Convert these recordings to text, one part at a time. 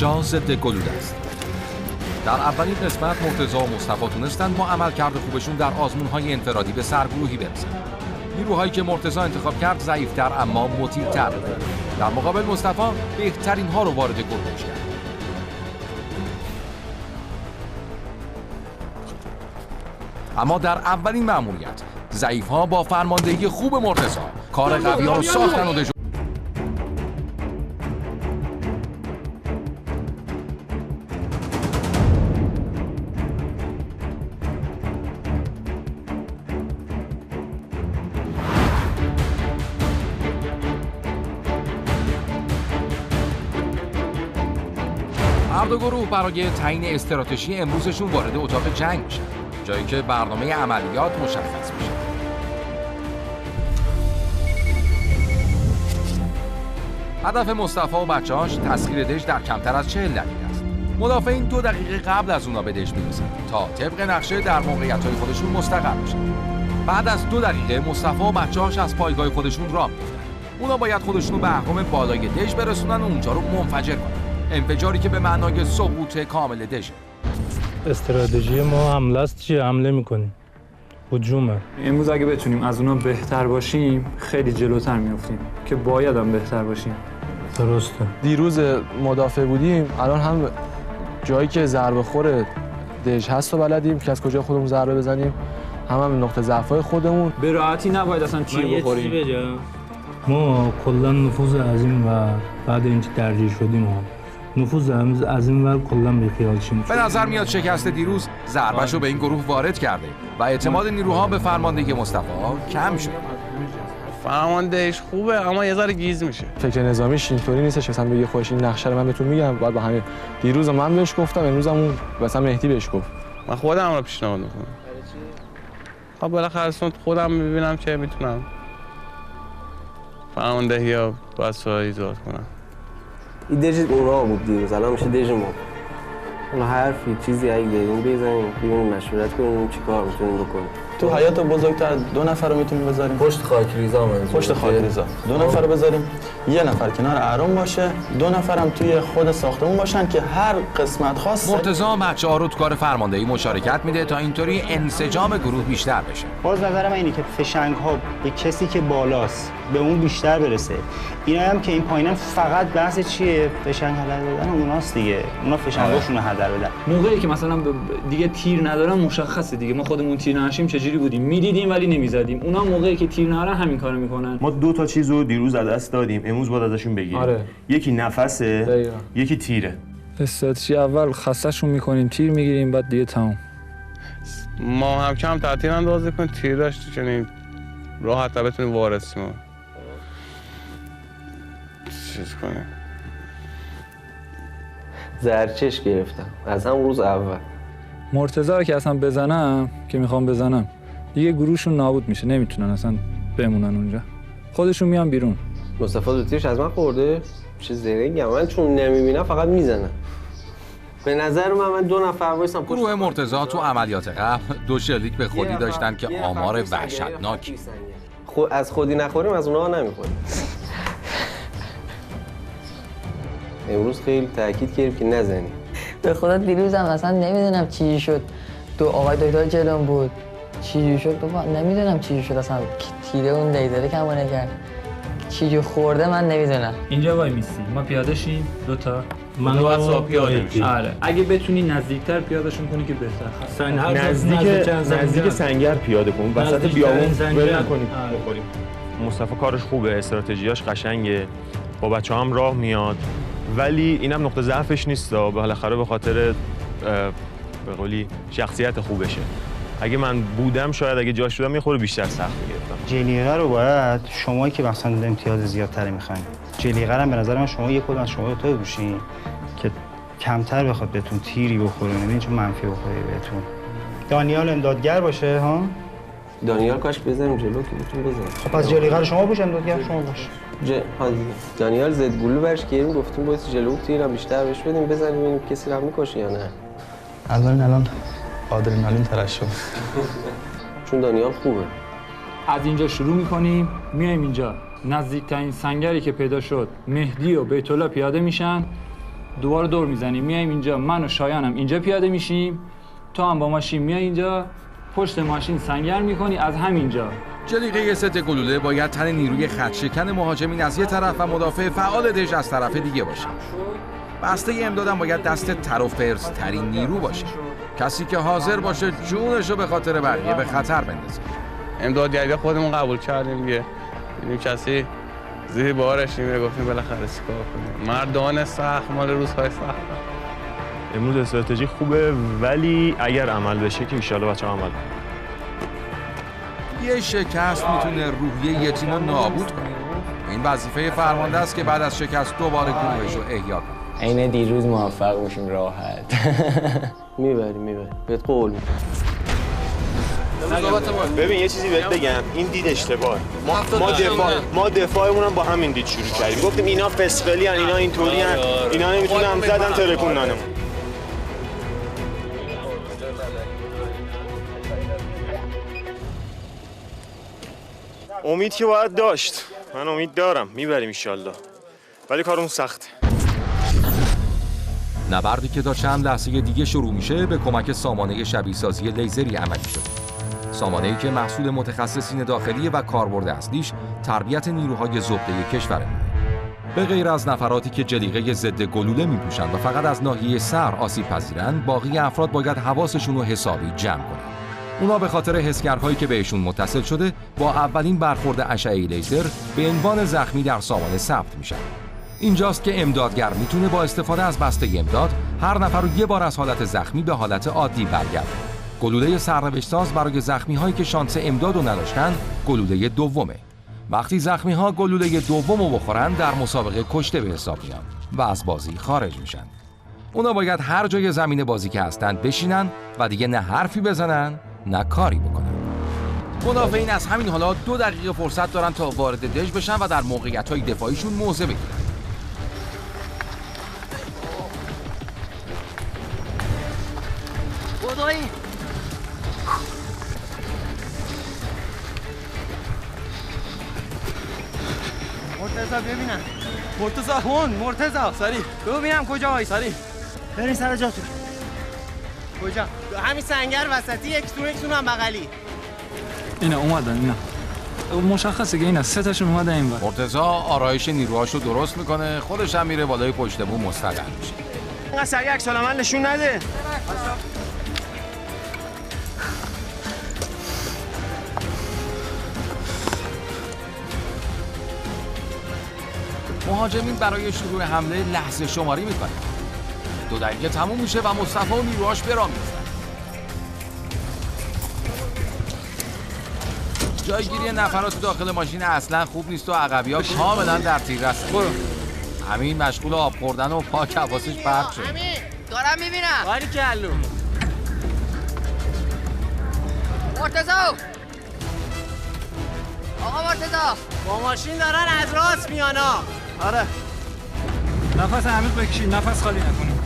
اینجا ضد گلوله است. در اولین قسمت مرتضی و مصطفی تونستند با عملکرد خوبشون در آزمون‌های انفرادی به سرگروهی برسند. نیروهایی که مرتضی انتخاب کرد ضعیف‌تر اما مطیع‌تر بود. در مقابل مصطفی بهترین ها رو وارد گروهش کرد. اما در اولین مأموریت ضعیف‌ها با فرماندهی خوب مرتضی کار قوی‌ها رو ساختن و هر دو گروه برای تعیین استراتژی امروزشون وارد اتاق جنگ میشن، جایی که برنامه عملیات مشخص میشه. هدف مصطفی و بچه‌هاش تسخیر دژ در کمتر از 40 دقیقه است. مدافعین 2 دقیقه قبل از اونا به دژ میرسن تا طبق نقشه در موقعیت‌های خودشون مستقر بشن. بعد از 2 دقیقه مصطفی و بچه‌هاش از پایگاه خودشون راه میفتن. اونا باید خودشونو به اهرم بالای دژ برسونن و اونجا رو منفجر کنن. انفجاری که به معنای سقوط کامل دژ. استراتژی ما حمله است. چیه حمله میکنیم؟ هجومه. امروز اگه بتونیم از اونا بهتر باشیم خیلی جلوتر میافتیم که باید هم بهتر باشیم. درسته. دیروز مدافع بودیم، الان هم جایی که ضربه خور دژ هست و بلدیم که از کجا خودمون ضربه بزنیم، هم نقطه ضعف‌های خودمون. به راحتی نباید اصلا تیر بخوریم. ما کلا نفوذ عظیم و بعد اینکه درگیر شدیم نفوذ عظیم و کلا بیخیال شیم. به نظر میاد شکست دیروز ضربه‌شو به این گروه وارد کرده و اعتماد نیروها به فرماندهی مصطفی کم شده. فرماندهیش خوبه اما یه ذره گیز میشه. فکر نظامیش اینطوری نیستش مثلا بگه خودش این نقشه رو من بهتون میگم، بعد با همین دیروز من بهش گفتم، امروز هم اون مثلا مهدی بهش گفت. من خودم رو پیشنهاد میکنم. خب بالاخره خودم میبینم چه میتونم فرماندهی ها باید سوال ایجاد کنم. این دژ اونا بود دیروز، الان میشه دژ ما. اون حرفی چیزی اگه داریم بزنیم ببینیم مشورت کنیم چیکار میتونیم بکنیم. تو حیات بزرگتر 2 نفر رو میتونیم بذاریم پشت خاکریزا پشت خاکریزا 2 نفر رو بذاریم، 1 نفر کنار اهرم باشه، 2 نفرم توی خود ساختمون باشن که هر قسمت خاص مرتضی بچه‌ها رو تو کار فرماندهی مشارکت میده تا اینطوری انسجام گروه بیشتر بشه. باز نظر من اینه که فشنگ‌ها به کسی که بالاست به اون بیشتر برسه. اینا هم که این پایینن فقط بحث چیه؟ فشنگ هدر دادن اوناست دیگه. اونا فشنگاشون رو هدر بدن. موقعی که مثلا دیگه تیر ندارن مشخصه دیگه. ما خودمون تیر نداشتیم چجوری بودیم؟ میدیدیم ولی نمیزدیم. اونا موقعی که تیر ندارن همین کارو میکنن. ما 2 تا چیزو دیروز از دست دادیم، امروز باید ازشون بگیریم. آره. یکی نفسه، دقیقا. یکی تیره. استراتژی اول خسته‌شون میکنیم، تیر میگیریم، بعد دیگه تمام. ما هم کم تعطیل اندازه کنیم، تیر داشتی چنین راحت بتونیم وارد شیم. چیز کنیم. زرچش گرفتم از هم روز اول. مرتضی رو که اصلا بزنم که میخوام بزنم دیگه گروهشون نابود میشه، نمیتونن اصلا بمونن اونجا، خودشون میان بیرون. مصطفی دو تیرش از من خورده؟ چه زرنگم من، چون نمیبینم فقط میزنم. به نظر من 2 نفر وایسم. گروه مرتضی تو عملیات قبل 2 شلیک به خودی داشتن که آمار وحشتناکی. از خودی نخوریم از اونها نمیخوریم. امروز خیلی تاکید کردیم که نزنیم. به خدا دیروزم اصلا نمیدونم چی شد. آقای دکتر جلوم بود. چی شد بابا نمیدونم چی شد اصلا. تیره اون لیزره کمونه کرد. چی خورده من نمیدونم. اینجا وای میسی. ما پیاده شیم 2 تا. من باید پیاده میشم. آره. اگه بتونی نزدیکتر پیادهشون کنی که بهتر. نزدیک سنگر پیاده کن، وسط بیابون ول نکنیم آره. بخوریم. مصطفی کارش خوبه، استراتژیاش قشنگه، با بچه‌ها هم راه میاد، ولی اینم نقطه ضعفش نیست، بالاخره به خاطر به قولی شخصیت خوبشه. اگه من بودم شاید اگه جاش شدم میخوره بیشتر سخت می‌گرفتم. جلیقه رو باید شمایی که مثلا امتیاز زیادتری میخواین، جلیقه رو به نظر من شما یک کدوم از شما تو بپوشین که کمتر بخواد بهتون تیری بخوره، یعنی چون منفی بخوره بهتون. دانیال امدادگر باشه ها. دانیال کاش بزنیم جلو که بتون بزنیم. خب پس جلیقه رو شما پوش، امدادگر شما باش. دانیال زد گلو برش گیریم، گفتیم باید جلو تیرم بیشتر بهش بدیم بزنیم ببینیم کسی رو میکشه یا نه. الان آدرنالین ترشح. چون دانیال خوبه. از اینجا شروع میکنیم، میایم اینجا نزدیکترین سنگری که پیدا شد مهدی و بیت الله پیاده میشن، دوباره دور میزنیم میایم اینجا، من و شایانم اینجا پیاده میشیم، تو هم با ماشین میای اینجا پشت ماشین سنگر میکنی از همینجا. جلیقه ضد گلوله باید تن نیروی خط‌شکن مهاجمین از یه طرف و مدافع فعال دژ از طرف دیگه باشه. بسته امدادم باید دست تر و فرز ترین نیرو باشه، کسی که حاضر باشه جونشو به خاطر بقیه به خطر بندازه. امدادیابی خودمون قبول کردیم دیگه، این کسی زیر بارش نیمه گفتیم بالاخره چیکار کنیم. مردان سخت مال روزهای سخت. امروز استراتژی خوبه ولی اگر عمل بشه که ان شاءالله بچه‌ها عمل کنن. یه شکست میتونه روحیه یه تیم رو نابود کنه. این وظیفه فرمانده است که بعد از شکست دوباره گروهش رو احیا کنه. عین دیروز موفق باشیم راحت. میبریم بهت قول میدم. ببین یه چیزی بهت بگم، این دید اشتباه. ما دفاعمون هم با همین دید شروع کردیم. گفتیم اینا فسقلی ان، اینا اینطوری ان، اینا نمیتونن زدن ترکوندنمون. امید که باید داشت. من امید دارم میبریم ان شاءالله. ولی کارمون سخته. نبردی که تا چند لحظه دیگه شروع میشه به کمک سامانه شبیه سازی لیزری عملی شد. سامانه‌ای که محصول متخصصین داخلی و کاربرد اصلیش تربیت نیروهای زبده کشور. به غیر از نفراتی که جلیقه ضد گلوله میپوشند و فقط از ناحیه سر آسیب پذیرند، باقی افراد باید حواسشون رو حسابی جمع کنند. اونا به خاطر حسگرهایی که بهشون متصل شده با اولین برخورد اشعه لیزر به عنوان زخمی در سامانه ثبت میشن. اینجاست که امدادگر میتونه با استفاده از بسته امداد هر نفر رو یه بار از حالت زخمی به حالت عادی برگردونه. گلوله سرنوشت‌ساز برای زخمی‌هایی که شانس امداد رو نداشتن گلوله دومه. وقتی زخمی‌ها گلوله دوم رو بخورن در مسابقه کشته به حساب میان و از بازی خارج میشن. اونا باید هر جای زمین بازی که هستن بشینن و دیگه نه حرفی بزنن نه کاری بکنن. مدافعین از همین حالا 2 دقیقه فرصت دارن تا وارد دژ بشن و در موقعیت‌های دفاعیشون موضع بگیرن. خدایی مرتضی ببینم. مرتضی سری ببینم کجا وای سری برین سر جاتون. کجا؟ همین سنگر وسطی، یکتون هم بغلی. اینا اومدن اینا. مشخصه که اینا 3 تاشون اومدن اینور. مرتضی آرایش نیروهاشو درست میکنه، خودش هم میره بالای پشت بوم مستقر میشه. اینقدر سریع عکس العمل نشون نده. مهاجمین برای شروع حمله لحظه شماری میکنن. 2 دقیقه تموم میشه و مصطفی و نیروهاش به راه میفتن. جایگیری نفرات داخل ماشین اصلا خوب نیست و عقبی‌ها کاملا در تیررس. همین مشغول آب خوردن و پاک حواسش پرت شد. همین دارم میبینم. باری کلو. مرتضی آقا مرتضی با ماشین دارن از راست میانا. آره. نفس عمیق بکشید، نفس خالی نکنید.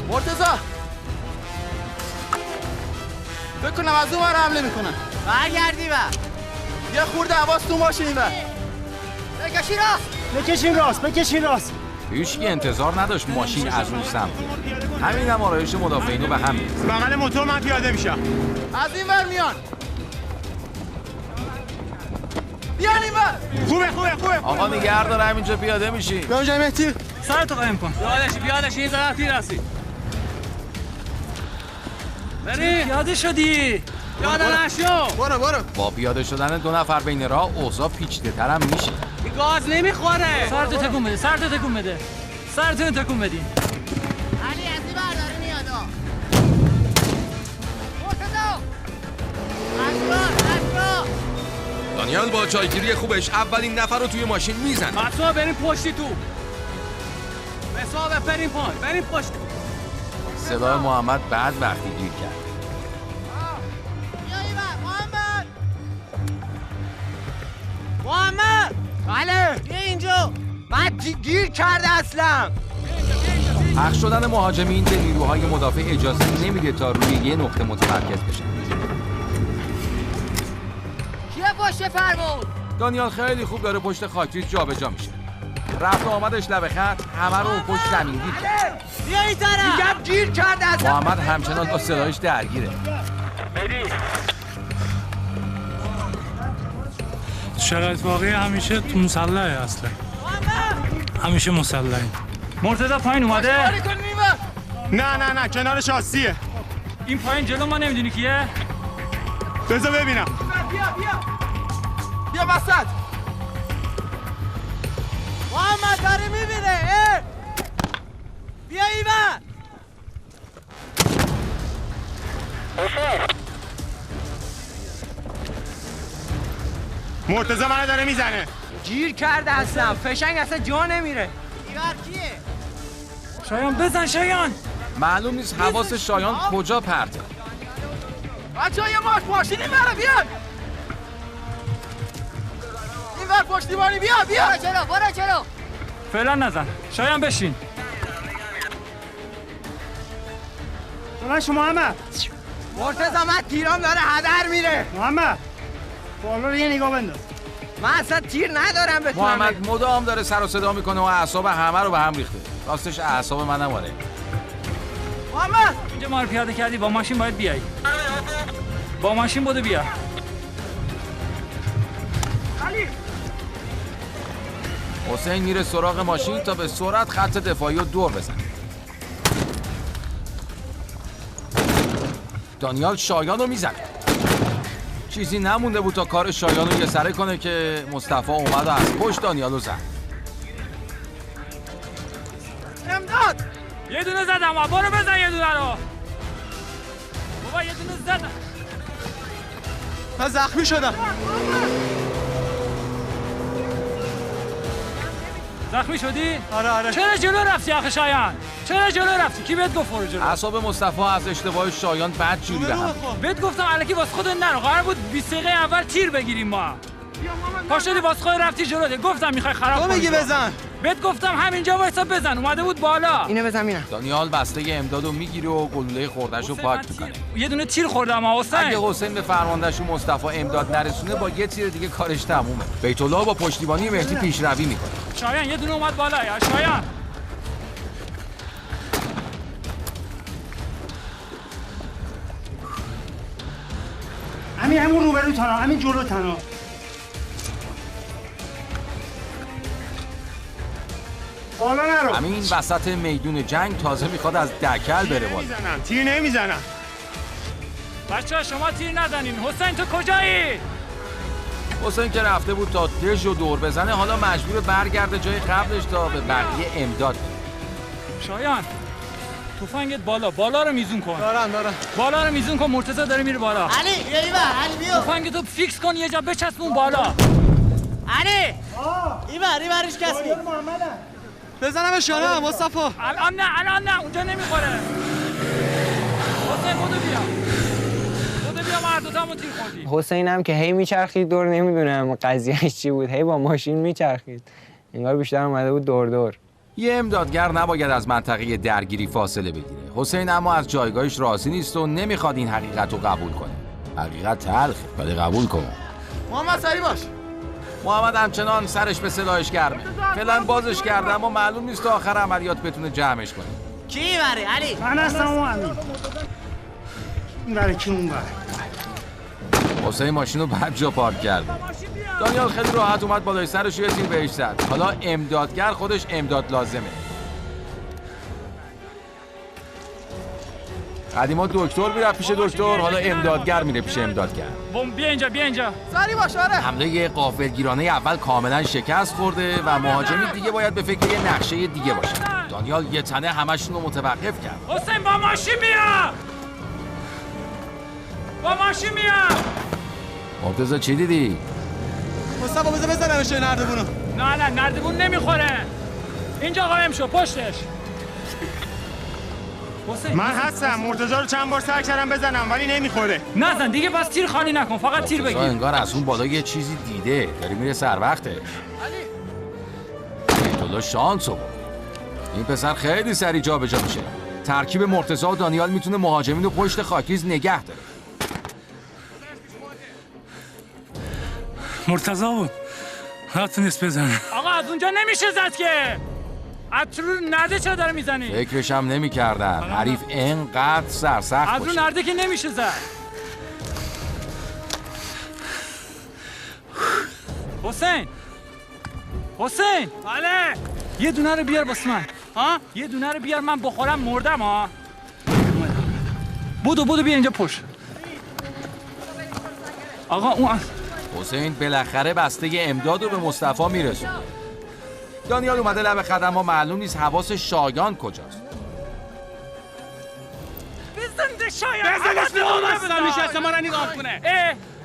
مرتضی فکر کنم از اون ور حمله میکنن. برگردی و یه خورده حواس تو ماشین و بکشین راست. هیچکی انتظار نداشت ماشین از اون سمت. همین هم آرایش مدافعین رو به هم می‌ریزه. بغل موتور من پیاده میشم. از این ور میان. بیان این ور. خوبه. آقا نگهر داره همینجا پیاده میشی. به اونجا مهدی. سرتو قایم کن. پیادش این طرف تیر هستی. بری. پیاده شدی. پیاده نشو. برو. با پیاده شدن 2 نفر بین راه اوضاع پیچیده‌تر هم میشه. این گاز نمیخوره. سرتو تکون بده. سرتون تکون بدین. علی از این ور داره میاد. مرتضی. اصلا. دانیال با جایگیری خوبش اولین نفر رو توی ماشین میزنه. بچه‌ها بریم پشتی تو. مسا بریم پشت. صدای محمد بعد وقتی گیر کرد. بیا این محمد. بله. بیا اینجا. من گیر کرده اصلا. پخش شدن مهاجمین به نیروهای مدافع اجازه نمیده تا روی یه نقطه متمرکز بشن. کیه پشت فرمون؟ دانیال خیلی خوب داره پشت خاکریز جابجا میشه. رفت و آمدش لب خط همه رو پشت زمین گیر کرد. بیا این طرف. میگم گیر کرده از محمد همچنان با صدایش درگیره. شرایط واقعی همیشه تو مسلحه اصلا. همیشه مسلحه. مرتضی پایین اومده؟ نه کنار شاسیه. این پایین جلو ما نمیدونی کیه؟ بذار ببینم. بیا وسط. محمد داره میبینه. بیا ایوان. مرتضی منو داره میزنه. گیر کرده اصلا. فشنگ اصلا جا نمیره. ایوان کیه؟ شایان بزن شایان. معلوم نیست حواس شایان کجا پرته. بچه‌ها یه ماشین این بره بیاد. این ور پشتیبانی بیا. برو چرا. فعلا نزن. شایان بشین. شما محمد. مرتضی من تیرام داره هدر میره. محمد. بالا رو یه نگاه بنداز. من اصلا تیر ندارم بتونم. محمد مدام داره سر و صدا میکنه و اعصاب همه رو به هم ریخته. راستش اعصاب منم آره. محمد اینجا ما رو پیاده کردی، با ماشین باید بیای. با ماشین بودو بیا. حسین میره سراغ ماشین تا به سرعت خط دفاعی رو دور بزنه. دانیال شایان رو میزنه. چیزی نمونده بود تا کار شایان رو یه سره کنه که مصطفی اومد و از پشت دانیال رو زد. امداد یه دونه زدم و برو بزن یه دونه رو. بابا یه دونه زدم. من زخمی شدم. زخمی شدی؟ آره. چرا جلو رفتی آخه شایان؟ چرا جلو رفتی؟ کی بهت گفت برو جلو؟ اعصاب مصطفی از اشتباه شایان بد جوری به هم. بهت گفتم الکی واسه خودت نرو. قرار بود 20 دقیقه اول تیر بگیریم ما. پاشدی واسه خودت رفتی جلو. گفتم میخوای خراب کنی. تو میگی بزن. بهت گفتم همینجا وایسا بزن. اومده بود بالا. اینو بزن میرم. دانیال بسته امدادو میگیره و گلوله خورده‌شو پاک میکنه. یه دونه تیر خوردم حسین. اگه حسین به فرماندهش و مصطفی امداد نرسونه با یه تیر دیگه کارش تمومه. بیت الله با پشتیبانی مهدی پیشروی میکنه. شایان یه دونه اومد بالا یا شایان. همون روبرو تنها، همین جلو تنها. بالا نرو. همین وسط میدون جنگ تازه میخواد از دکل بره بالا. تیر نمیزنم. بچه‌ها شما تیر نزنین. حسین تو کجایی؟ حسین که رفته بود تا دژ رو دور بزنه حالا مجبور برگرده جای قبلش تا به بقیه امداد بده. شایان تفنگت بالا رو میزون کن. دارم. بالا رو میزون کن. مرتضی داره میره بالا. علی بیا اینور. علی بیا. تفنگتو فیکس کن یه جا بچسبون بالا. علی اینورش کسی. بزنم شانه مصطفی. الان نه اونجا نمیخوره. حسین بودو بیا ما هر دوتامون تیر خوردیم. حسینم که هی میچرخید دور، نمیدونم قضیهش چی بود، هی با ماشین میچرخید، انگار بیشتر اومده بود دور. یه امدادگر نباید از منطقه درگیری فاصله بگیره. حسین اما از جایگاهش راضی نیست و نمیخواد این حقیقت رو قبول کنه. حقیقت تلخه ولی قبول کنه. محمد سری باش. محمد همچنان سرش به صدایش گرمه. فعلا بازش کرده اما معلوم نیست تا آخر عملیات بتونه جمعش کنه. کی بره علی؟ من هستم و همین. این بره کی اون بره. حسین ماشین رو بعد جا پارک کرده. دانیال خیلی راحت اومد بالای سرش یه تیر بهش زد. حالا امدادگر خودش امداد لازمه. قدیما دکتر میرفت پیش دکتر، حالا امدادگر میره پیش امدادگر. بیا اینجا. سری باش. آره. حمله غافلگیرانه اول کاملا شکست خورده و مهاجمی دیگه باید به فکر یه نقشه دیگه باشه. دانیال یه تنه همشون رو متوقف کرد. حسین با ماشین بیا. مرتضی چی دیدی؟ مصطفی بزنمش نردبونو. نه نردبون نمیخوره. اینجا قایم شو پشتش. حسین من هستم. مرتضی رو چند بار سعی کردم بزنم ولی نمیخوره. نزن دیگه، بس تیر خالی نکن، فقط تیر بگیر. انگار از اون بالا یه چیزی دیده. داری میره سر وقته. بیت‌الله شانس آورد. این پسر خیلی سریع جابجا میشه. ترکیب مرتضی و دانیال میتونه مهاجمین رو پشت خاکریز نگه داره. مرتضی بود. نتونست بزنه. آقا از اونجا نمیشه زد که. از رو نرده چرا داره میزنی؟ فکرش هم نمی‌کردن حریف اینقدر سرسخت از رو باشه. نرده که نمیشه زد. حسین بله یه دونه رو بیار واسه من. ها یه دونه رو بیار من بخورم مردم ها. بودو بیا اینجا پشت. آقا اون حسین بالاخره بسته امداد رو به مصطفی میرسون. دانیال اومده لب خدم‌ها، معلوم نیست حواس شایان کجاست. بزنده شایان بزنش نمون نشسته ما را نگاه کنه.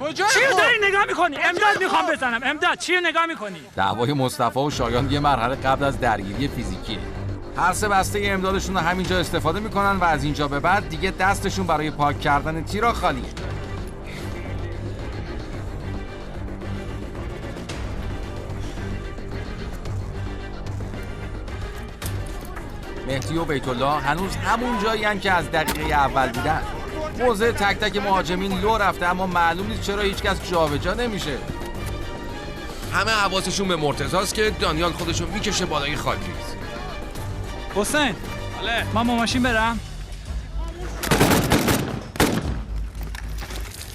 کجا چی رو داری نگاه میکنی؟ امداد میخوام بزنم. امداد چی رو نگاه میکنی؟ دعوای مصطفی و شایان یه مرحله قبل از درگیری فیزیکیه. هر سه بسته امدادشون رو همینجا استفاده میکنن و از اینجا به بعد دیگه دستشون برای پاک کردن تیرا خالیه. مهدی و بیت الله هنوز همون جایین که از دقیقه اول دیدن. موضع تک تک مهاجمین لو رفته اما معلوم نیست چرا هیچکس جابجا نمیشه. همه حواسشون به مرتضاست که دانیال خودشو میکشه بالای خاکریز. حسین من با ماشین برم.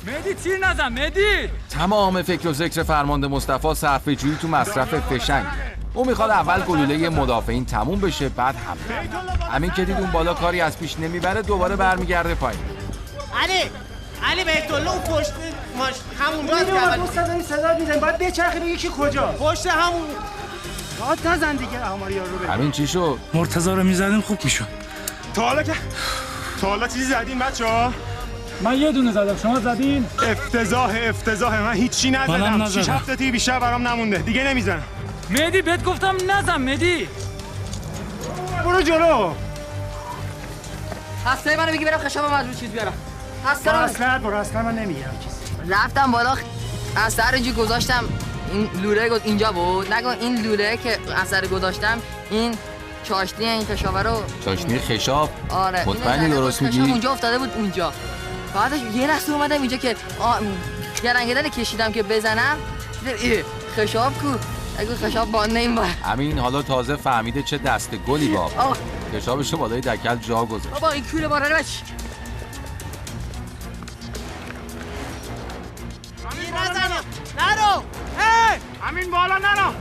مهدی تیر نزن مهدی. تمام فکر و ذکر فرمانده مصطفی صرفه‌جویی تو مصرف فشنگ. او میخواد اول گلوله مدافعین تموم بشه بعد حمله. همین که دید اون بالا کاری از پیش نمیبره دوباره برمیگرده پایین. علی بیت الله اون پشت همونجا است که اول صدا میزنی باید بچرخی بگی کی کجا پشت همون راحت نزن دیگه آمار یارو رو. همین چی شد؟ مرتضی رو میزدیم خوب میشد. تا حالا چیزی زدین بچه‌ها؟ من یه دونه زدم شما زدین؟ افتضاح من هیچی نزدم. 6 هفته تی بیشتر برام نمونده دیگه نمیزنم. مهدی بهت گفتم نزن مهدی. برو جلو. هسته منو بگی برم خشاب مجبور چیز بیارم. اصلا من نمیگم چیز. رفتم بالا از سر اینجا گذاشتم این لوله اینجا بود. نگو این لوله که از سر گذاشتم این چاشنی این خشابه رو چاشنی خشاب؟ آره مطمئنی درست میگی؟ خشاب اونجا افتاده بود اونجا. بعدش یه لحظه اومدم اینجا که گرنگدن کشیدم که بزنم خشاب کو اگه خشاب بانه این بار. همین حالا تازه فهمیده چه دست گلی با خشابشو بالای دکل جا گذاشت. بابا این کوله باره رو بچ نرو همین بالا نرو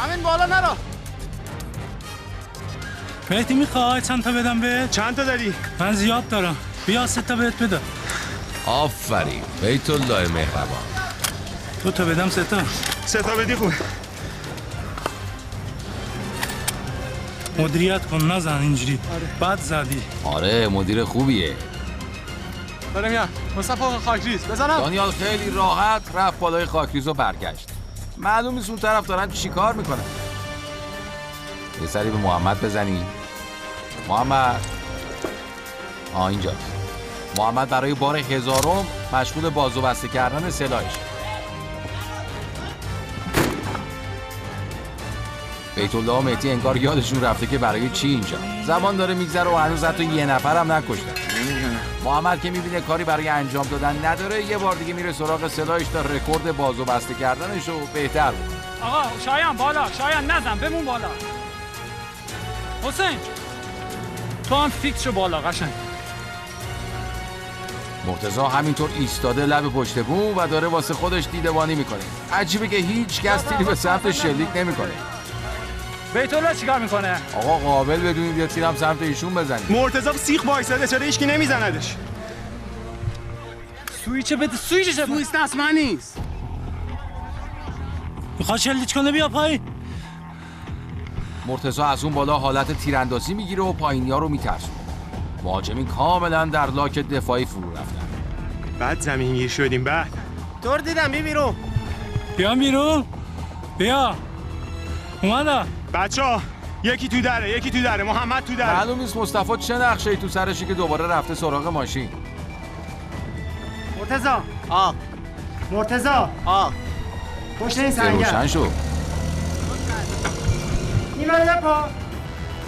همین بالا نرو. مهدی میخوای چند تا بدم بهت؟ چند تا داری؟ من زیاد دارم. بیا 3 تا بهت بدم. آفرین بیت الله مهربان. 2 تا بدم 3 تا. 3 تا بدی خوبه. مدیریت کن نزن اینجوری. بعد زدی. آره مدیر خوبیه. دارم یا مصطفی خاکریز بزنم. دانیال خیلی راحت رفت بالای خاکریز و برگشت. معلوم نیست اون طرف دارن چی کار میکنن. یه سری به محمد بزنی. محمد اینجا. محمد برای بار 1000م مشغول بازو بسته کردن سلاحش. بیت الله و مهدی انگار یادشون رفته که برای چی اینجا. زمان داره میگذره و هنوز حتی یه نفرم نکشتن. محمد که میبینه کاری برای انجام دادن نداره یه بار دیگه میره سراغ سلاحش تا رکورد بازو بسته کردنش رو بهتر بود. آقا شایان بالا شایان نزن بمون بالا. حسین تو هم فیکس شو بالا قشنگ. مرتضی همینطور ایستاده لب پشت بوم و داره واسه خودش دیدبانی میکنه. عجیبه که هیچ کس تیری به سمت شلیک نمیکنه. بیت الله چیکار میکنه؟ آقا قابل بدونید یه تیرم سمت ایشون بزنید. مرتضی سیخ وایساده چرا هیچکی نمیزندش؟ سویچ بده سویچ دست من نیست. میخواد شلیک کنه بیا پایین. مرتضی از اون بالا حالت تیراندازی میگیره و پایینیا رو میترسونه. مهاجمین کاملا در لاک دفاعی فرو رفتن. بعد زمینگیر شدیم بعد. طور دیدم بیرون. بیا بیرون. بیا. اومدم. بچه‌ها یکی تو دره محمد تو دره. معلوم نیست مصطفی چه نقشه‌ای تو سرشه که دوباره رفته سراغ ماشین. مرتضی پشت این سنگر روشن شو. میمونه پا.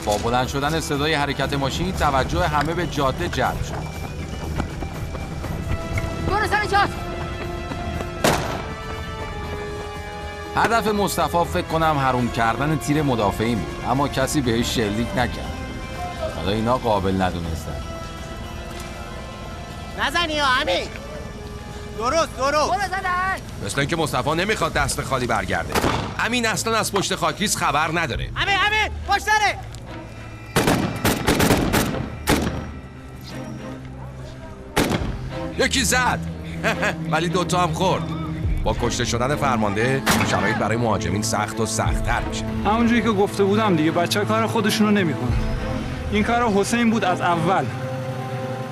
با بلند شدن صدای حرکت ماشین توجه همه به جاده جلب شد. برو سر چات. هدف مصطفی فکر کنم حروم کردن تیر مدافعین بود، اما کسی بهش شلیک نکرد. حالا اینا قابل ندونستن. نزنی یا همین. درست. مثل اینکه مصطفی نمیخواد دست خالی برگرده. امین اصلا از پشت خاکریز خبر نداره. همین پشت سره. یکی زد ولی دوتا هم خورد. با کشته شدن فرمانده شرایط برای مهاجمین سخت و سخت‌تر میشه. همونجوری که گفته بودم دیگه، بچه‌ها کار خودشونو نمیکنن. این کارو حسین بود از اول.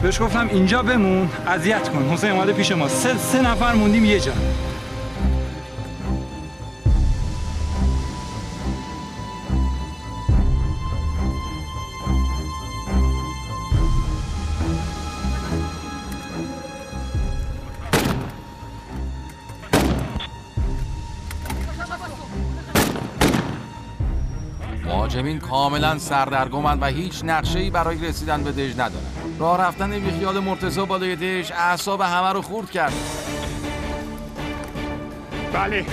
بهش گفتم اینجا بمون، اذیت کن. حسین اومده پیش ما. سه نفر موندیم یه جا. مهاجمین کاملا سردرگمند و هیچ نقشه‌ای برای رسیدن به دژ ندارن. راه رفتن بیخیال مرتضی بالای دژ اعصاب همه رو خورد کرد. بله.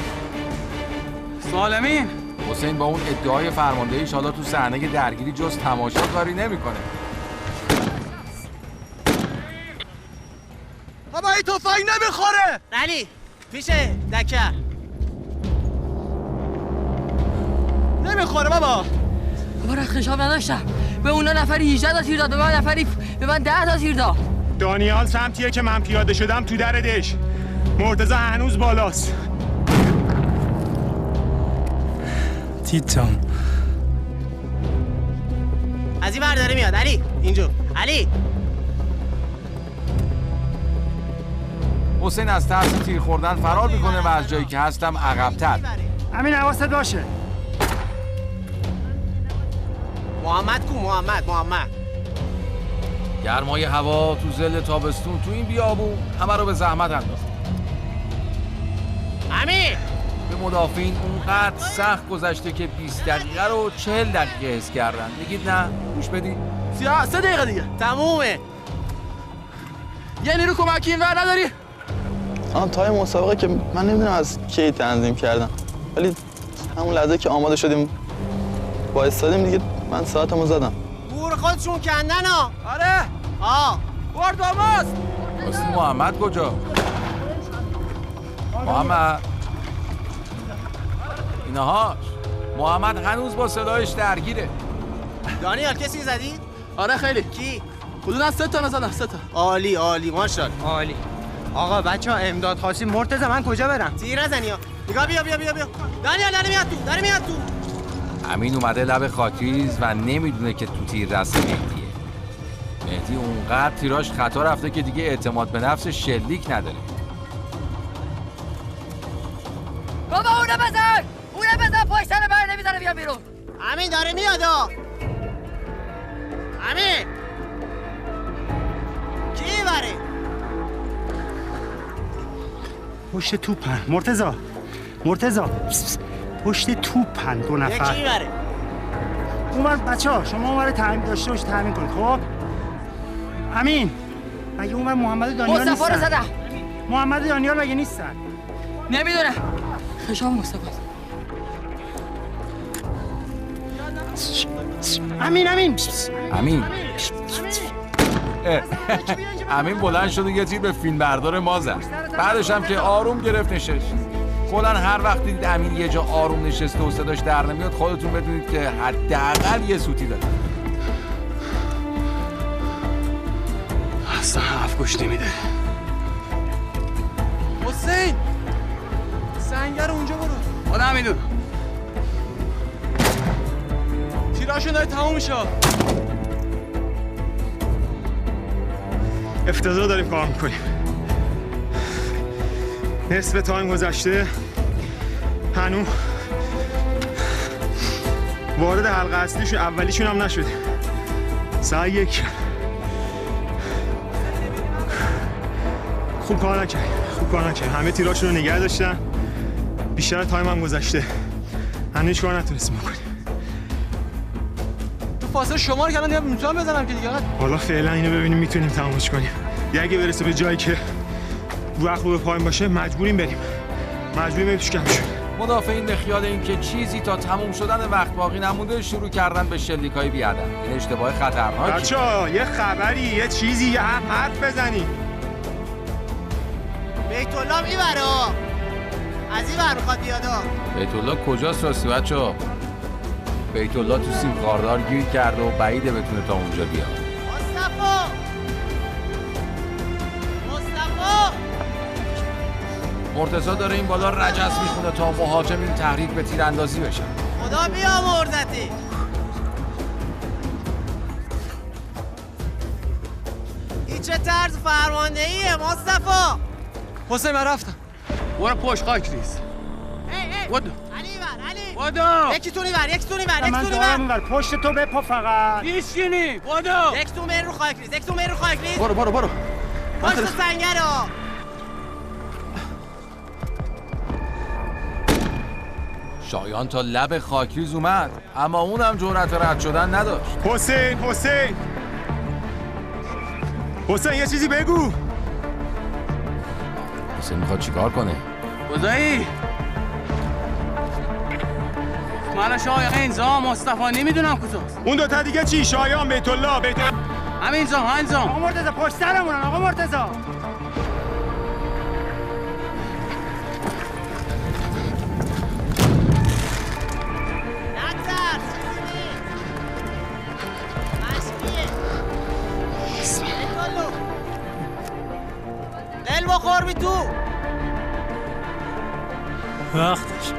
سالمین. حسین با اون ادعای فرماندهیش حالا تو صحنه درگیری جز تماشا کاری نمیکنه. بابا این تفنگ نمیخوره. علی پیش دکه. نمیخوره بابا رختشام نداشتم. به اونا نفری 18 تا تیر داد، به من نفری به من 10 تا تیر داد. دانیال سمتیه که من پیاده شدم تو در دژ. مرتضی هنوز بالاست. تیتم از این ور داره میاد. علی اینجا. علی حسین از ترس تیر خوردن فرار میکنه و از جایی که هستم عقب‌تر. همین حواست باشه. محمد گرمای هوا تو ظل تابستون تو این بیابون همه رو به زحمت انداخت. امین به مدافعین اونقدر سخت گذشته که 20 دقیقه رو 40 دقیقه حس کردن. میگید نه؟ گوش بدید. 3 دقیقه دیگه تمومه. یه نیرو کمکی اینور نداری؟ تای مسابقه که من نمیدونم از کی تنظیم کردم، ولی همون لحظه که آماده شدیم با استادیم دیگه من ساعتمو زدم. گور خودشون کندن ها. آره. برد آماز. راستی محمد کجا؟ محمد اینهاش. محمد هنوز با سلاحش درگیره. دانیال کسی زدی؟ آره خیلی. کی؟ حدوداً 3 تا نزدم. 3 تا. عالی ماشاءالله. عالی. آقا بچه‌ها امداد خواستیم. مرتضی من کجا برم؟ تیر نزنی ها. نگاه بیا. دانیال داره میاد تو. امین اومده لب خاکریز و نمیدونه که تو تیر دست مهدیه. مهدی اونقدر تیراش خطا رفته که دیگه اعتماد به نفس شلیک نداره. بابا اونو بزن پشت سر بر نمیذاره بیا بیرون. امین داره میاد امین کی بره؟ پشت توپن. مرتضی پشت توپن 2 نفر. یکی بره. اونور بچه‌ها شما اونور تامین داشته باشید، تامین کنید. خب امین مگه اونور محمد و دانیال نیستن؟ مصطفی رو زدم. محمد و دانیال مگه نیستن؟ نمیدونم. خشام مصطفی. امین امین بلند شد و یه تیر به فیلمبردار ما زد. بعدش هم که آروم گرفت نشست. کلاً هر وقت دیدید امین یه جا آروم نشسته و صداش در نمیاد خودتون بدونید که حداقل یه سوتی داره. اصلا حرف گوش نمیده. حسین سنگر اونجا برو. آره میدونم. تیراشون داره تموم میشه. افتضاح داریم کار میکنیم. نصف تایم گذشته هنوز وارد حلقه اصلیشون اولیشون هم نشده. ساعت 1. خوب کار نکرد. همه تیراشون رو نگه داشتن. بیشتر تایم هم گذشته. هنوز هیچ کار نتونستیم بکنیم. تو فاصله شما رو کردن دیگه میتونم بزنم که دیگه. حالا فعلا اینو ببینیم میتونیم تمامش کنیم. اگه برسه به جایی که وقت رو به پایین باشه مجبوریم بریم تو کمشون. مدافعین به خیال اینکه چیزی تا تموم شدن وقت باقی نمونده شروع کردن به شلیک‌های بی‌ادب. این اشتباه خطرناکیه. بچه‌ها یه خبری، یه چیزی، یه حرف بزنید. بیت الله میبره. از این ور میخواد بیاد. بیت الله کجاست راستی بچه‌ها؟ بیت الله تو سیم خاردار گیر کرده و بعیده بتونه تا اونجا بیاد. مصطفی! مرتضی داره این بالا رجس میخونه تا مهاجمین تحریک به تیراندازی بشن. خدا بیامرزتی. این چه طرز فرماندهیه مصطفی؟ حسین من رفتم. برو پشت خاک ریز. ودو. علی بر علی. ودو. یکی تونی بر. من دارم بر پشت تو بپا فقط. ایشگینی. ودو. یک تو رو خاک ریز. برو. پشت سنگر ها. شایان تا لب خاکریز اومد اما اونم جرأت رد شدن نداشت. حسین یه چیزی بگو. حسین میخواد چیکار کنه؟ بزایی من شایان زام مصطفی نمیدونم کجاست. اون دوتا دیگه چی؟ شایان، بیت الله. همین زام آقا مرتضی پشت سرمونن آقا مرتضی. دل بخور بی تو. وقتش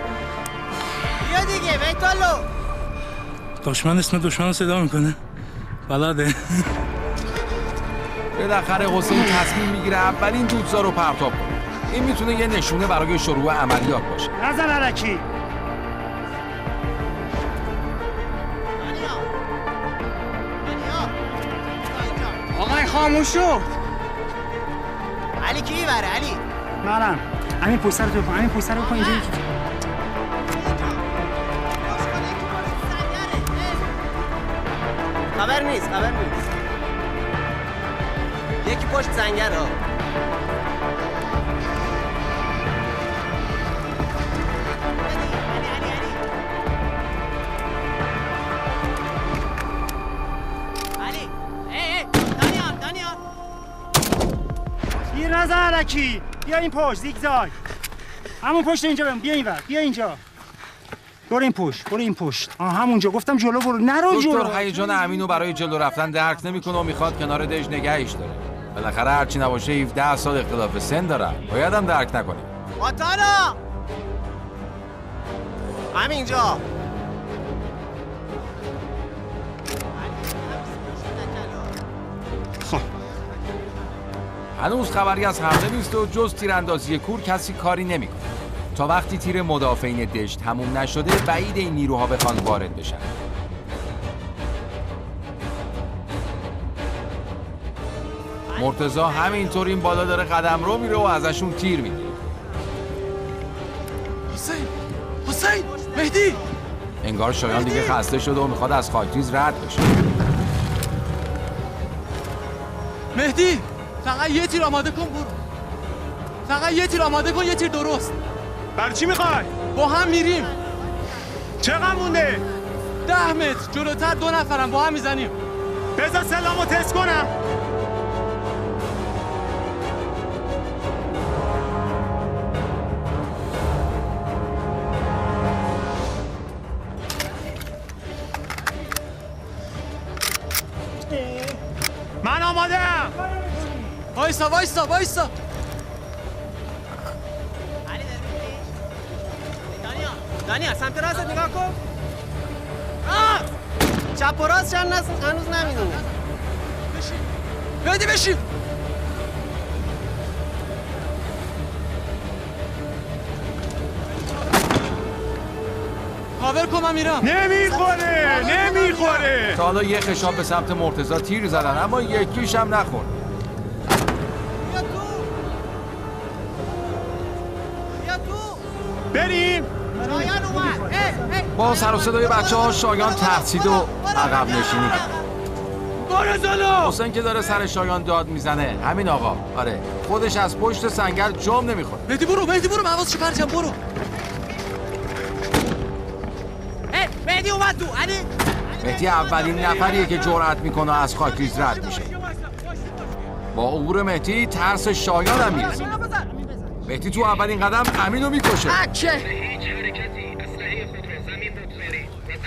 بیا دیگه بیت الله. دشمن اسم دشمن صدا میکنه. بلده. بالاخره حسین تصمیم میگیره اولین دودزار رو پرتاب کنه. این میتونه یه نشونه برای شروع عملیات باشه. نزن علکی. آقای خاموش شد. علی کی بره علی؟ منم. همین پوستر رو بکن. اینجا. خبر نیست. یکی پشت سنگر ها. علی. دانیال. گیر نزن علکی. بیا این پشت زیگزاگ. همون پشت اینجا بیم. بیا اینجا. برو این پشت. همونجا گفتم جلو برو. نرو جلو. دکتر هیجان امینو برای جلو رفتن درک نمیکنه و میخواد کنار دژ نگهش داره. بالاخره هرچی نباشه 17 سال اختلاف سن دارن. باید هم درک نکنه. ماتانا. همینجا. هنوز خبری از حمله نیست و جز تیراندازی کور کسی کاری نمیکنه. تا وقتی تیر مدافعین دژ تموم نشده بعید این نیروها بخوان وارد بشن. مرتضی همینطور این بالا داره قدم رو میره و ازشون تیر میگیره. حسین مهدی. انگار شایان دیگه خسته شده و میخواد از خاکریز رد بشه. مهدی فقط یه تیر آماده کن برو. یه تیر درست. برای چی میخوای؟ با هم میریم. چقدر مونده؟ 10 متر جلوتر 2 نفرم با هم میزنیم. بذار سلامو تست کنم. من آماده‌ام. وایسا. دانیال سمت راست نگاه کن. چپ و راست چند هنوز نمیدونه. بشین. کاور کن من میرم. نمیخوره. تا حالا یه خشاب به سمت مرتضی تیر زدن اما یکیش هم نخورد. بیا تو. بریم. شایان اومد. با سر و صدای بچه‌ها شایان ترسید و عقب نشینی کرد. حسین که داره سر شایان داد میزنه. همین آقا. آره. خودش از پشت سنگر جام نمیخوره. مهدی برو من حواسش پرتم برو. علی اومد تو. علی مهدی اولین نفریه که جرأت میکنه از خاکریز رد میشه. با عبور مهدی ترس شایان هم میرسه. مهدی تو اولین قدم امینو میکشه. بچه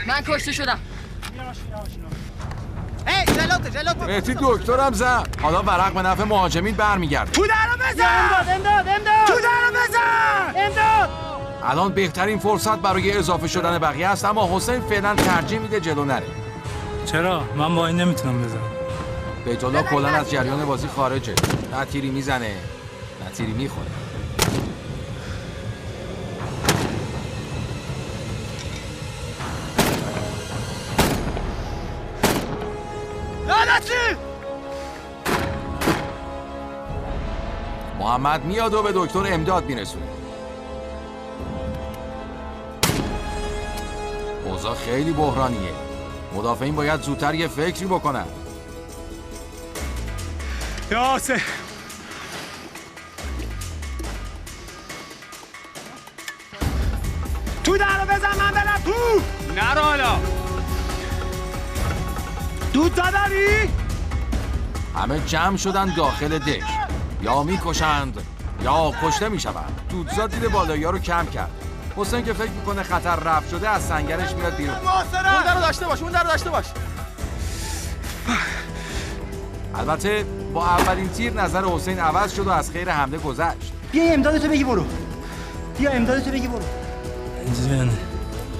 من کشته شدم. جلوت مهدی دکترم زد. حالا ورق به نفع مهاجمین برمیگرده. تو درو بزن. امداد تو درو بزن. امداد. الان بهترین فرصت برای اضافه شدن بقیه است، اما حسین فعلا ترجیح میده جلو نره. چرا؟ من با این نمیتونم بزنم. بیت الله کلا از جریان بازی خارجه. نه تیری میزنه نه تیری میخوره. محمد میاد و به دکتر امداد میرسونه. اوضاع خیلی بحرانیه. مدافعین باید زودتر یه فکری بکنن. یاسه تو درو بزن من برم تو. نرو حالا. دود دادی؟ همه جمع شدن داخل دش. یا میکشند یا کشته میشوند. دودزاد دید بالایی ها رو کم کرد. حسین که فکر میکنه خطر رفع شده از سنگرش میاد بیرون. اون درو داشته باش. البته با اولین تیر نظر حسین عوض شد و از خیر حمله گذشت. بیا امدادتو بگی برو.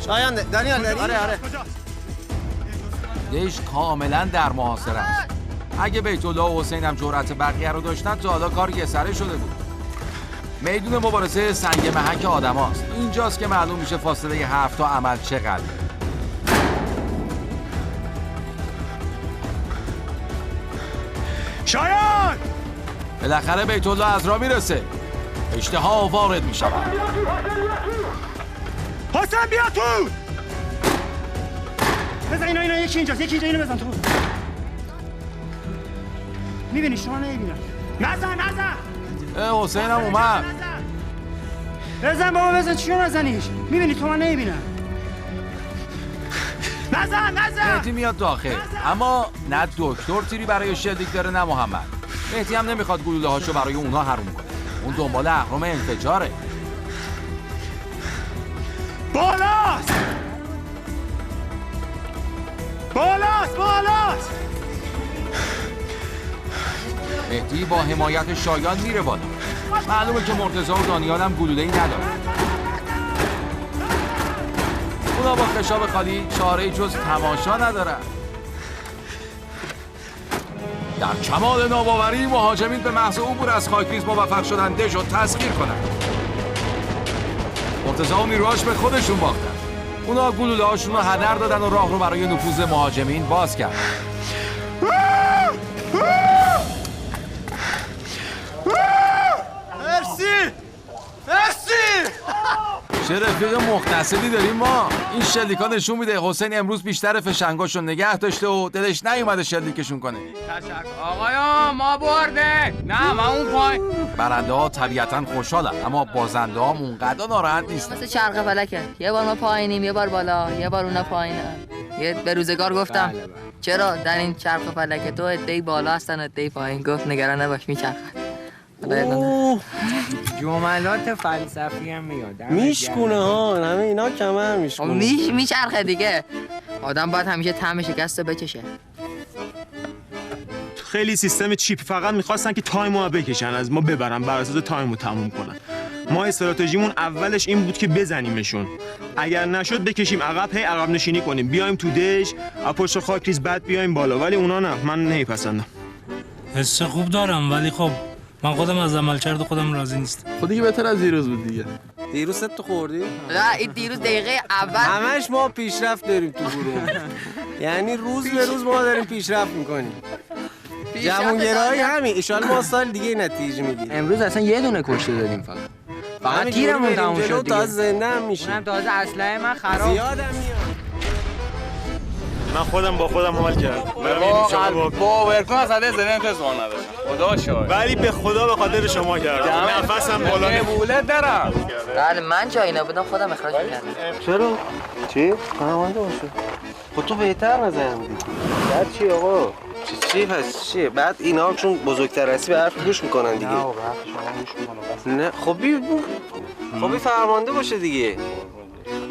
شایان دانیال داری؟ آره. دش کاملا در محاصره است. اگه بیت الله و حسین هم جرأت بقیه رو داشتن تا حالا کار یه سره شده بود. میدون مبارزه سنگ محک آدماست. اینجاست که معلوم میشه فاصله 7 تا عمل چقدر. شایان بالاخره بیت الله از راه میرسه. اشتها وارد میشود. حسین بیا تو. بزن اینا یکی اینجاست. اینو بزن تو. میبینی شما نمیبینم. نزن حسین هم اومد. بزن بابا بزن. چیو نزنیش؟ میبینی تو من نمیبینم. نزن مهدی میاد داخل. اما نه دکتر تیری برای شلیک داره نه محمد. مهدی هم نمیخواد گلوله هاشو برای اونها حروم کنه. اون دنبال اهرم انفجاره. بالاست. مهدی با حمایت شایان میره بالا. معلومه که مرتضی و دانیال هم گلوله‌ای نداره. اونا با خشاب خالی چاره‌ای جز تماشا ندارن. در کمال ناباوری مهاجمین به محض عبور از خاکریز موفق شدن دژ رو تسخیر کنن. مرتضی و نیروهاش به خودشون باختن. اونا گلوله هاشون رو هدر دادن و راه رو برای نفوذ مهاجمین باز کردن. مرسی چه رفیق مختصری داریم ما. این شلیکا نشون میده حسین امروز بیشتر فشنگاشو نگه داشته و دلش نیومده شلیکشون کنه. آقایان ما برده. نه من اون پای. برنده ها طبیعتا خوشحالن، اما بازنده ها اونقدر ناراحت نیستن. مثل چرخ فلکه. یه بار ما پایینیم، یه بار بالا، یه بار اونا پایینن. یه به روزگار گفتم چرا در این چرخ فلکه تو عده‌ای بالا هستن و عده‌ای پایین. گفت نگران نباش میچرخن. جملات فلسفی هم میاد. میشکونه ها. همه اینا کمر میشکونه. میچرخه دیگه. آدم باید همیشه طعم شکست رو بچشه. خیلی سیستم چیپ، فقط میخواستن که تایمو بکشن از ما ببرن، بر اساس تایمو تموم کنن. ما استراتژیمون اولش این بود که بزنیمشون، اگر نشد بکشیم عقب، هی عقب نشینی کنیم، بیایم تو دش، از پشت خاکریز بعد بیایم بالا. ولی اونا نه، من نمیپسندم. حس خوب دارم ولی خب من خودم از عملکرد خودم راضی نیستم. خب دیگه بهتر از دیروز بود دیگه. دیروز ست تو خوردی؟ نه این دیروز دقیقه اول همش ما پیشرفت داریم تو گروه. یعنی روز به روز ما داریم پیشرفت میکنیم. جوانگرایی همین. ایشال ما سال دیگه نتیجه میگیریم. امروز اصلا یه دونه کشته دادیم فقط تیرمون تموم شد دیگه. تازه زنده هم میشه. اونم تازه اسلحه من خراب. زیادم میاد. من خودم با خودم حال کردم. باور کن اصلا زدن انتظار نداشتم. خدا شاهد. ولی به خدا به خاطر شما کردم. نفسم بالا قبولت دارم. بله من جایی نبودم خودم اخراج می‌کردم. چرا؟ چی؟ فرمانده باشه. خب تو بهتر نظر میدی. بعد چی آقا؟ چی پس چیه؟ بعد اینا چون بزرگتر هستی به حرف گوش میکنن دیگه. نه آقا حرف شما گوش میکنن. نه خب فرمانده باشه دیگه.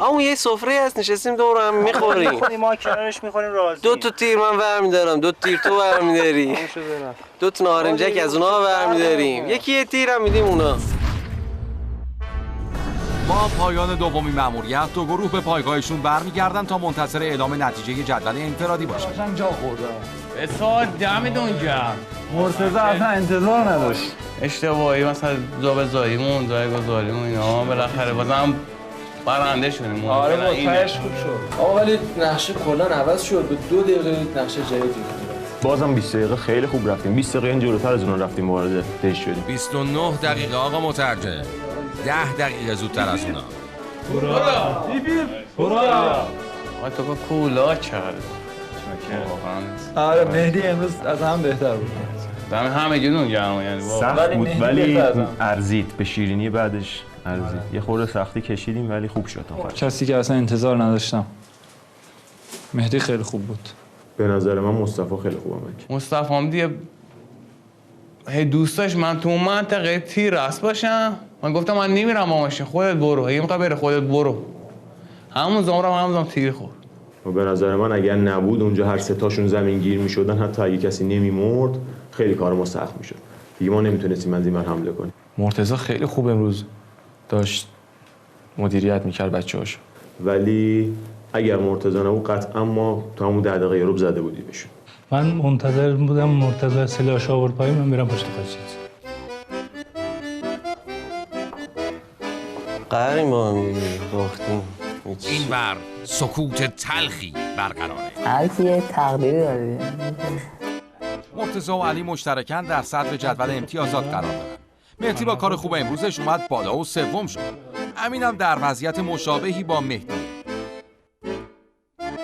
اون یه سفره هست نشستیم دور هم میخوریم. ما کنارش میخوریم راضی. 2 تا تیر من برمیدارم، 2 تیر تو برمیداری. 2 تا نارنجک از اونها برمیداریم. یه تیر هم میدیم اونا. با پایان دومین مأموریت دو گروه به پایگاهشون برمیگردن تا منتظر اعلام نتیجه جدول انفرادی باشن. جا خوردم. به ساعت دمید اونجا. مرتضی اصلا انتظار نداشت. اشتباهی مثلا جابجاییمون جایگذاریمون اینا بالاخره بازم برنده شدیم. آره متعش خوب شد. آقا ولی نقشه کلا عوض شد. به 2 دقیقه نقشه جدید بازم 20 دقیقه خیلی خوب رفتیم. 20 دقیقه جلوتر از اون رفتیم وارد دژ شدیم. 29 دقیقه آقا مترجم. 10 دقیقه زودتر از اونا. برا تو با کولا کرد. آره مهدی امروز از هم بهتر بود. دم همه جون گرم یعنی سخت بود ولی ارزید. به شیرینی بعدش ارزید. یه خورده سختی کشیدیم ولی خوب شد آخرش. کسی که اصلا انتظار نداشتم. مهدی خیلی خوب بود. به نظر من مصطفی خیلی خوبه. مصطفی هم دیگه دوست داشت من تو اون منطقه تیر راست باشم. من گفتم من نمیرم ماشین خودت برو. اگه میخوای بره خودت برو. همون زمان تیر خورد. و به نظر من اگر نبود اونجا هر سه تاشون زمین گیر میشدن حتی اگه کسی نمیمرد خیلی کار ما سخت میشد. دیگه ما نمیتونستیم از این ور حمله کنیم. مرتضی خیلی خوب امروز داشت مدیریت میکرد بچه‌هاش. ولی اگر مرتضی نبود قطعا ما تو همون 10 دقیقه رو زده بودیم بهشون. من منتظر بودم مرتضی سلاح آورد پایین من میرم پشت خط. قهریم با هم باختیم. این بر سکوت تلخی برقراره. هر کی یه تقدیری داره. مرتضی و علی مشترکاً در صدر جدول امتیازات قرار دارن. مهدی با کار خوب امروزش اومد بالا و سوم شد. امینم در وضعیت مشابهی با مهدی.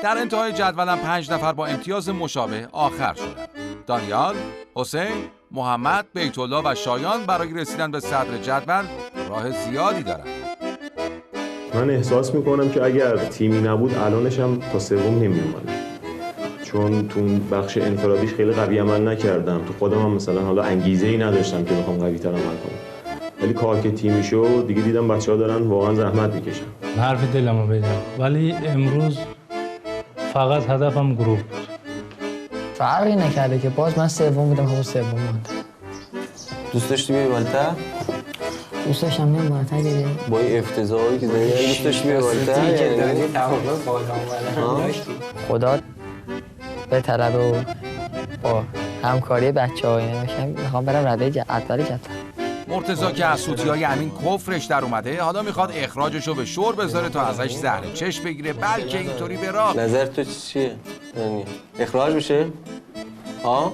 در انتهای جدولم 5 نفر با امتیاز مشابه آخر شدند. دانیال، حسین، محمد، بیت‌الله و شایان برای رسیدن به صدر جدول راه زیادی دارند. من احساس میکنم که اگر تیمی نبود الانش هم تا سوم نمیومدم. چون تو بخش انفرادیش خیلی قوی عمل نکردم. تو خودم هم مثلا حالا انگیزه‌ای نداشتم که بخوام قوی‌تر عمل کنم. ولی کار که تیمی شد دیگه دیدم بچه‌ها دارن واقعا زحمت میکشن. حرف دلمو بگم ولی امروز فقط هدفم گروه بود. فرقی نکرده که باز من سوم بودم همون سوم ماندم. دوست داشتی بیای بالاتر؟ دوست داشتم بیام بالاتر دیگه. با این افتضاحی که داری دوست داشتی بیای بالاتر؟ خدا به طلب و با همکاری بچه‌ها اینا میخوام برم رده جدول. مرتضی که از سوتی‌های امین کفرش در اومده حالا میخواد اخراجشو به شور بذاره تا ازش زهر چشم بگیره بلکه اینطوری به راه. نظر تو چیه؟ یعنی اخراج بشه؟ ها؟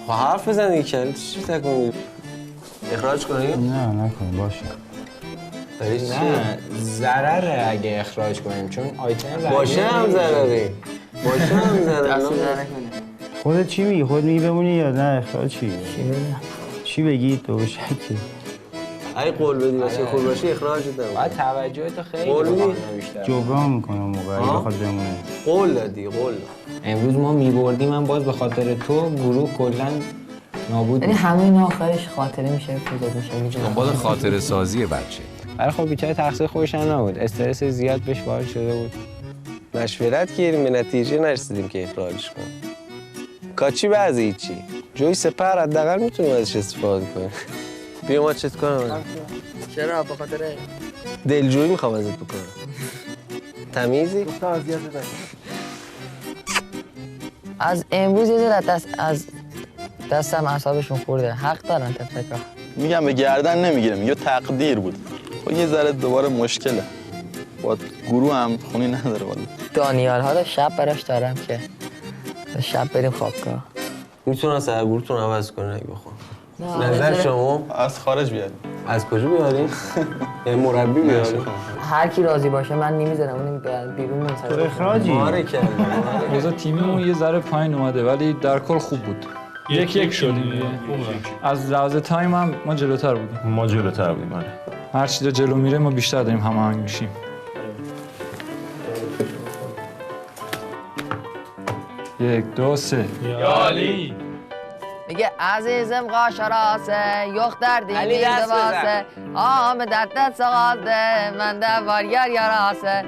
خب حرف بزن دیگه کلی چی تکون اخراج کنیم؟ نه نکنیم باشه. نه ضرره اگه اخراج کنیم چون آیتم باشه هم ضرره. باشه هم ضرره. خودت چی میگی؟ خودت میگی بمونی یا نه اخراج چی؟ چی بگی تو شکی؟ اگه قول بدی باشه خوب باشه اخراج دادم. باید توجه تو خیلی بیشتر. جبران میکنم موقعی بخواد بمونه. قول دادی قول. امروز ما میبردیم من باز به خاطر تو گروه کلا نابود. یعنی همه اینا آخرش خاطره میشه میشه. دنبال خاطره سازی بچه. ولی خب بیچاره تقصیر خودش هم نبود. استرس زیاد بهش وارد شده بود. مشورت کردیم به نتیجه نرسیدیم که اخراجش کنیم. کاچی بعضی هیچی. جوی سپر حداقل میتونیم ازش استفاده کنیم. بیا ما چت کنم. چرا به خاطر دلجویی میخوام ازت بکنم. تمیزی؟ گفتم اذیت نکن. از امروز یه ذره از دستم اعصابشون خورده. حق دارن تفکر. میگم به گردن نمیگیرم. یا تقدیر بود. خب یه ذره دوباره مشکله. با گروه هم خونی نداره والا. دانیال ها شب براش دارم که شب بریم خوابگاه. میتونن سرگورتون عوض کنن اگه بخوام. نظر شما؟ از خارج بیاریم. از کجا بیاریم؟ مربی بیاریم؟ هر کی راضی باشه من نمیذارم اون بیرون نمیذارم. تو اخراجی. اوضاع تیمیمون یه ذره پایین اومده ولی در کل خوب بود. یک شدیم. از لحاظ تایم هم ما جلوتر بودیم. ما جلوتر بودیم. هر چی جلو میره ما بیشتر داریم هماهنگ میشیم. یک دو سه. یالی. میگه عزیزم قاشراسه یخ دردی میده واسه آم دردت سغازده من دوار یاراسه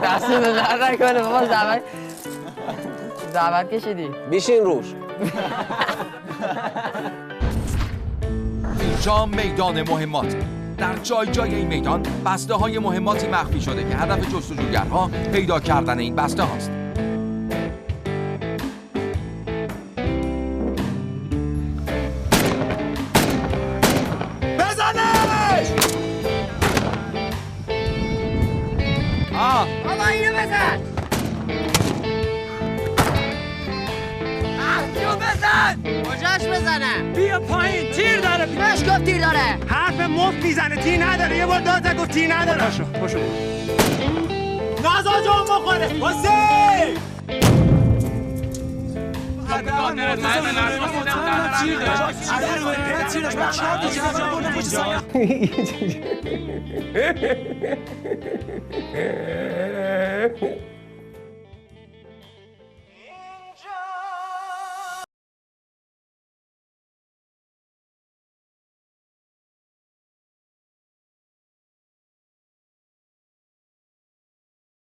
دست به درد نکنه بابا زحمت کشیدی بیشین روش. اینجا میدان مهمات. در جای جای این میدان بسته های مهماتی مخفی شده که هدف جستجوگرها پیدا کردن این بسته هاست. بزنش! بابا اینو بزن! بزن! کجاش بزنم؟ بیا پایین تیر داره. بهش گفت تیر داره. حرف مفت میزنه تیر نداره. یه بار داد گفت تیر نداره. پاشو. نازا جون بخوره. حسین! چیه